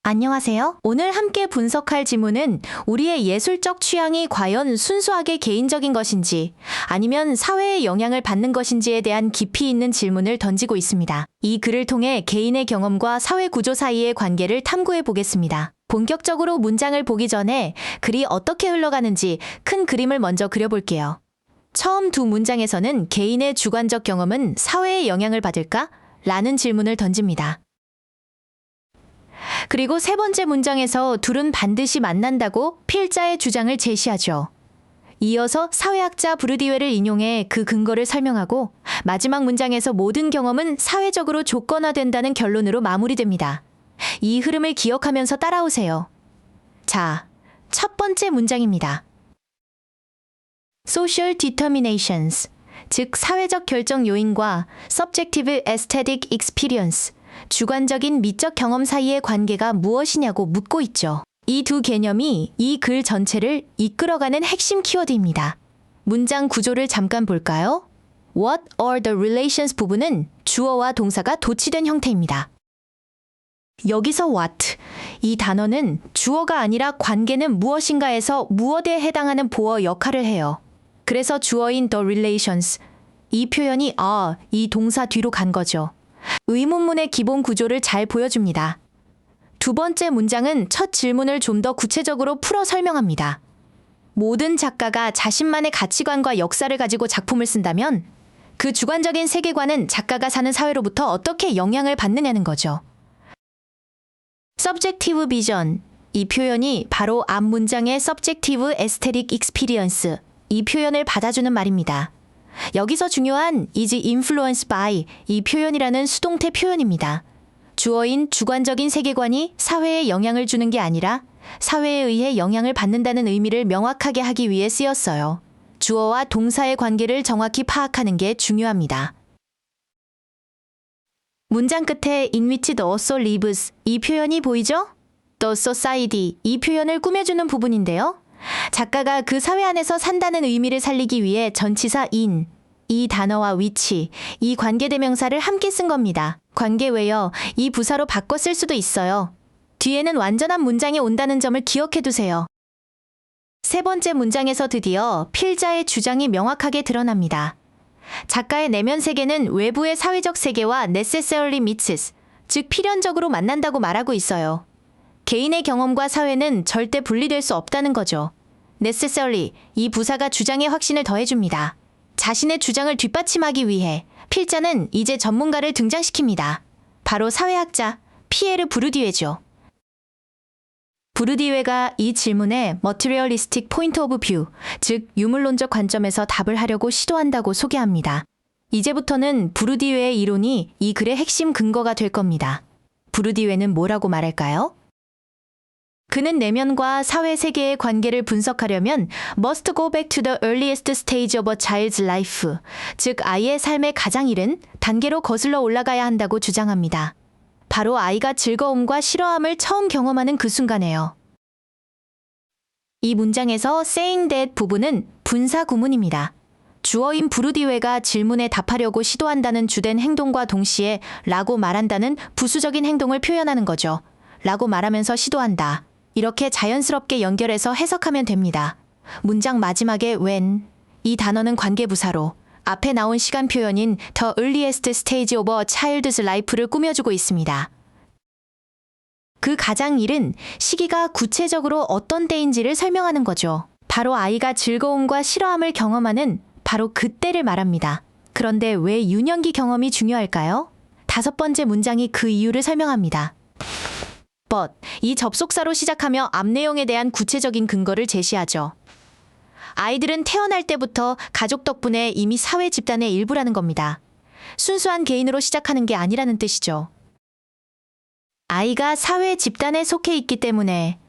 안녕하세요. 오늘 함께 분석할 지문은 우리의 예술적 취향이 과연 순수하게 개인적인 것인지 아니면 사회의 영향을 받는 것인지에 대한 깊이 있는 질문을 던지고 있습니다. 이 글을 통해 개인의 경험과 사회 구조 사이의 관계를 탐구해 보겠습니다. 본격적으로 문장을 보기 전에 글이 어떻게 흘러가는지 큰 그림을 먼저 그려볼게요. 처음 두 문장에서는 개인의 주관적 경험은 사회의 영향을 받을까? 라는 질문을 던집니다. 그리고 세 번째 문장에서 둘은 반드시 만난다고 필자의 주장을 제시하죠. 이어서 사회학자 부르디웨를 인용해 그 근거를 설명하고 마지막 문장에서 모든 경험은 사회적으로 조건화된다는 결론으로 마무리됩니다. 이 흐름을 기억하면서 따라오세요. 자, 첫 번째 문장입니다. Social determinations, 즉 사회적 결정 요인과 subjective aesthetic experience, 주관적인 미적 경험 사이의 관계가 무엇이냐고 묻고 있죠. 이 두 개념이 이 글 전체를 이끌어가는 핵심 키워드입니다. 문장 구조를 잠깐 볼까요? What are the relations 부분은 주어와 동사가 도치된 형태입니다. 여기서 what, 이 단어는 주어가 아니라 관계는 무엇인가에서 무엇에 해당하는 보어 역할을 해요. 그래서 주어인 the relations, 이 표현이 이 동사 뒤로 간 거죠. 의문문의 기본 구조를 잘 보여줍니다. 두 번째 문장은 첫 질문을 좀 더 구체적으로 풀어 설명합니다. 모든 작가가 자신만의 가치관과 역사를 가지고 작품을 쓴다면 그 주관적인 세계관은 작가가 사는 사회로부터 어떻게 영향을 받느냐는 거죠. subjective vision, 이 표현이 바로 앞 문장의 subjective aesthetic experience, 이 표현을 받아주는 말입니다. 여기서 중요한 is influenced by, 이 표현이라는 수동태 표현입니다. 주어인 주관적인 세계관이 사회에 영향을 주는 게 아니라 사회에 의해 영향을 받는다는 의미를 명확하게 하기 위해 쓰였어요. 주어와 동사의 관계를 정확히 파악하는 게 중요합니다. 문장 끝에 in which the author lives, 이 표현이 보이죠? The society, 이 표현을 꾸며주는 부분인데요. 작가가 그 사회 안에서 산다는 의미를 살리기 위해 전치사 in, 이 단어와 which, 이 관계대명사를 함께 쓴 겁니다. 관계 외여 이 부사로 바꿔 쓸 수도 있어요. 뒤에는 완전한 문장이 온다는 점을 기억해 두세요. 세 번째 문장에서 드디어 필자의 주장이 명확하게 드러납니다. 작가의 내면 세계는 외부의 사회적 세계와 necessarily meets, 즉 필연적으로 만난다고 말하고 있어요. 개인의 경험과 사회는 절대 분리될 수 없다는 거죠. necessarily, 이 부사가 주장의 확신을 더해줍니다. 자신의 주장을 뒷받침하기 위해 필자는 이제 전문가를 등장시킵니다. 바로 사회학자 피에르 부르디웨죠. 부르디웨가 이 질문에 materialistic point of view, 즉 유물론적 관점에서 답을 하려고 시도한다고 소개합니다. 이제부터는 부르디웨의 이론이 이 글의 핵심 근거가 될 겁니다. 부르디웨는 뭐라고 말할까요? 그는 내면과 사회 세계의 관계를 분석하려면 must go back to the earliest stage of a child's life, 즉 아이의 삶의 가장 이른 단계로 거슬러 올라가야 한다고 주장합니다. 바로 아이가 즐거움과 싫어함을 처음 경험하는 그 순간에요. 이 문장에서 saying that 부분은 분사 구문입니다. 주어인 부르디웨가 질문에 답하려고 시도한다는 주된 행동과 동시에 라고 말한다는 부수적인 행동을 표현하는 거죠. 라고 말하면서 시도한다. 이렇게 자연스럽게 연결해서 해석하면 됩니다. 문장 마지막에 when, 이 단어는 관계부사로 앞에 나온 시간 표현인 the earliest stage of a child's life를 꾸며주고 있습니다. 그 가장 이른 시기가 구체적으로 어떤 때인지를 설명하는 거죠. 바로 아이가 즐거움과 싫어함을 경험하는 바로 그때를 말합니다. 그런데 왜 유년기 경험이 중요할까요? 다섯 번째 문장이 그 이유를 설명합니다. but, 이 접속사로 시작하며 앞 내용에 대한 구체적인 근거를 제시하죠. 아이들은 태어날 때부터 가족 덕분에 이미 사회 집단의 일부라는 겁니다. 순수한 개인으로 시작하는 게 아니라는 뜻이죠. 아이가 사회 집단에 속해 있기 때문에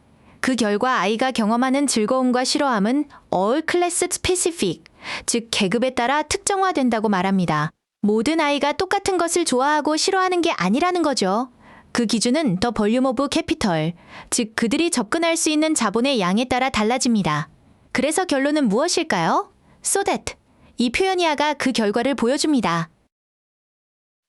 그 결과 아이가 경험하는 즐거움과 싫어함은 all class specific, 즉 계급에 따라 특정화된다고 말합니다. 모든 아이가 똑같은 것을 좋아하고 싫어하는 게 아니라는 거죠. 그 기준은 더 볼륨 오브 캐피털, 즉 그들이 접근할 수 있는 자본의 양에 따라 달라집니다. 그래서 결론은 무엇일까요? So that, 이 표현이야가 그 결과를 보여줍니다.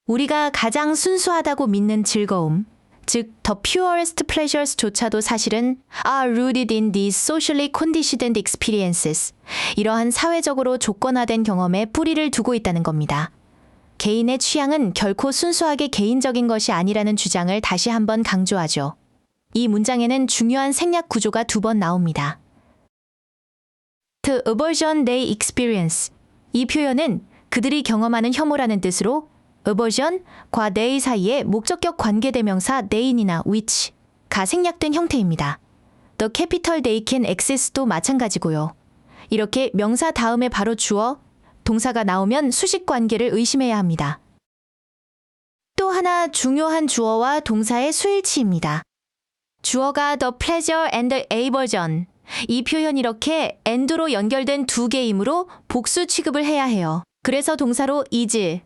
우리가 가장 순수하다고 믿는 즐거움, 즉 the purest pleasures조차도 사실은 are rooted in these socially conditioned experiences. 이러한 사회적으로 조건화된 경험에 뿌리를 두고 있다는 겁니다. 개인의 취향은 결코 순수하게 개인적인 것이 아니라는 주장을 다시 한번 강조하죠. 이 문장에는 중요한 생략 구조가 2번 나옵니다. The aversion they experience. 이 표현은 그들이 경험하는 혐오라는 뜻으로 aversion과 they 사이에 목적격 관계대명사 they이나 which가 생략된 형태입니다. The capital they can access도 마찬가지고요. 이렇게 명사 다음에 바로 주어, 동사가 나오면 수식 관계를 의심해야 합니다. 또 하나 중요한 주어와 동사의 수일치입니다. 주어가 the pleasure and the aversion. 이 표현 이렇게 and로 연결된 2개이므로 복수 취급을 해야 해요. 그래서 동사로 is,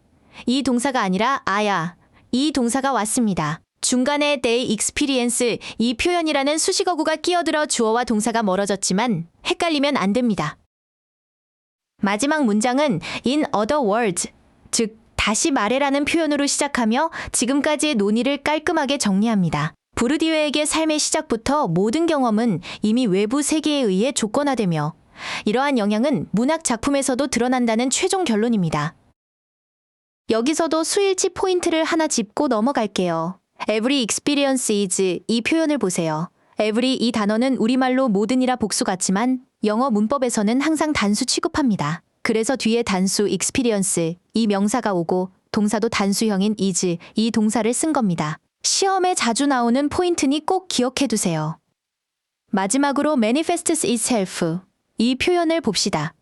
이 동사가 아니라 아야, 이 동사가 왔습니다. 중간에 they experience, 이 표현이라는 수식어구가 끼어들어 주어와 동사가 멀어졌지만 헷갈리면 안 됩니다. 마지막 문장은 in other words, 즉 다시 말해라는 표현으로 시작하며 지금까지의 논의를 깔끔하게 정리합니다. 부르디유에게 삶의 시작부터 모든 경험은 이미 외부 세계에 의해 조건화되며 이러한 영향은 문학 작품에서도 드러난다는 최종 결론입니다. 여기서도 수일치 포인트를 하나 짚고 넘어갈게요. Every experience is, 이 표현을 보세요. Every 이 단어는 우리말로 모든이라 복수 같지만 영어 문법에서는 항상 단수 취급합니다. 그래서 뒤에 단수 experience, 이 명사가 오고 동사도 단수형인 is, 이 동사를 쓴 겁니다. 시험에 자주 나오는 포인트니 꼭 기억해 두세요. 마지막으로 manifests itself, 이 표현을 봅시다.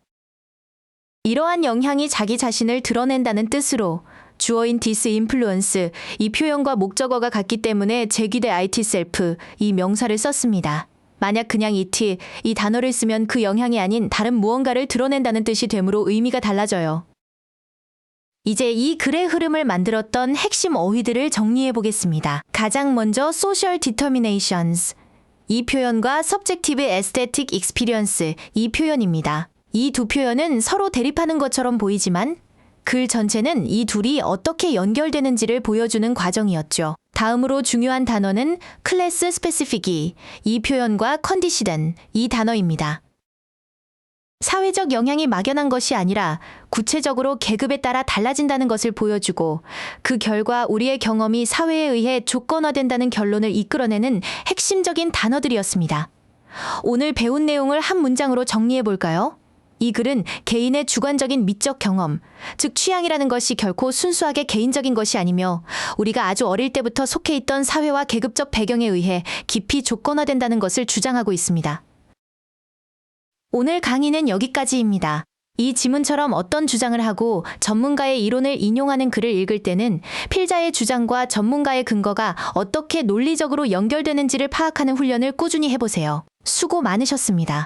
이러한 영향이 자기 자신을 드러낸다는 뜻으로 주어인 this influence, 이 표현과 목적어가 같기 때문에 제귀대 itself, 이 명사를 썼습니다. 만약 그냥 it, 이 단어를 쓰면 그 영향이 아닌 다른 무언가를 드러낸다는 뜻이 되므로 의미가 달라져요. 이제 이 글의 흐름을 만들었던 핵심 어휘들을 정리해 보겠습니다. 가장 먼저 social determinations, 이 표현과 subjective aesthetic experience, 이 표현입니다. 이 두 표현은 서로 대립하는 것처럼 보이지만 글 전체는 이 둘이 어떻게 연결되는지를 보여주는 과정이었죠. 다음으로 중요한 단어는 class specific, 이 표현과 condition, 이 단어입니다. 사회적 영향이 막연한 것이 아니라 구체적으로 계급에 따라 달라진다는 것을 보여주고 그 결과 우리의 경험이 사회에 의해 조건화된다는 결론을 이끌어내는 핵심적인 단어들이었습니다. 오늘 배운 내용을 한 문장으로 정리해 볼까요? 이 글은 개인의 주관적인 미적 경험, 즉 취향이라는 것이 결코 순수하게 개인적인 것이 아니며 우리가 아주 어릴 때부터 속해 있던 사회와 계급적 배경에 의해 깊이 조건화된다는 것을 주장하고 있습니다. 오늘 강의는 여기까지입니다. 이 지문처럼 어떤 주장을 하고 전문가의 이론을 인용하는 글을 읽을 때는 필자의 주장과 전문가의 근거가 어떻게 논리적으로 연결되는지를 파악하는 훈련을 꾸준히 해보세요. 수고 많으셨습니다.